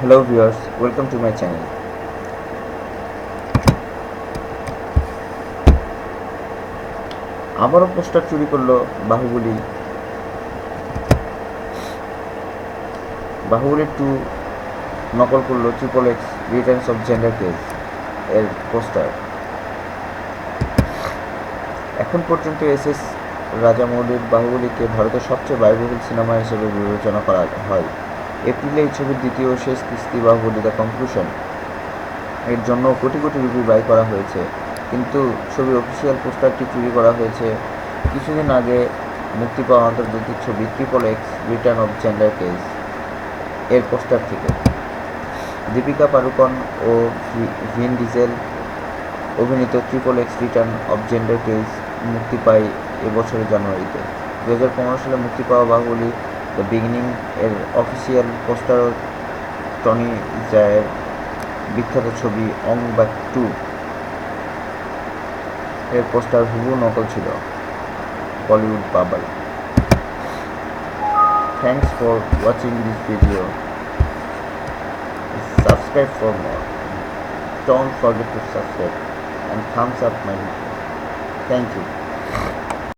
Hello viewers, welcome to my channel. আবারও poster চুরি করলো বাহুবলী। বাহুবলী 2 নকল করলো triple x Returns of gender case এর পোস্টার। এখন পর্যন্ত এস রাজামৌলির বাহুবলীকে ভারতের সবচেয়ে ব্যয়বহুল সিনেমা হিসেবে বিবেচনা করা হয়। এপ্রিলে এই ছবির দ্বিতীয় ও শেষ কিস্তি বাহুবলী দ্য কনক্লুশন এর জন্য কোটি কোটি রুপি ব্যয় করা হয়েছে, কিন্তু ছবির অফিসিয়াল পোস্টারটি চুরি করা হয়েছে কিছুদিন আগে মুক্তি পাওয়া আন্তর্জাতিক ছবি triple x return of gender case এর পোস্টার থেকে। দীপিকা পাড়ুকোন ও ভিন ডিজেল অভিনীত triple x return of gender case মুক্তি পায় এবছরের জানুয়ারিতে। 2015 সালে মুক্তি পাওয়া বাহুবলী দ্য বিগিনিং এর অফিসিয়াল পোস্টারও টনি জায়ের বিখ্যাত ছবি অং ব্যাক 2 এর পোস্টার হুবহু নকল ছিল। Bollywood bubble. Thanks for watching this video. Subscribe for more. Don't forget to subscribe and thumbs up my video. Thank you.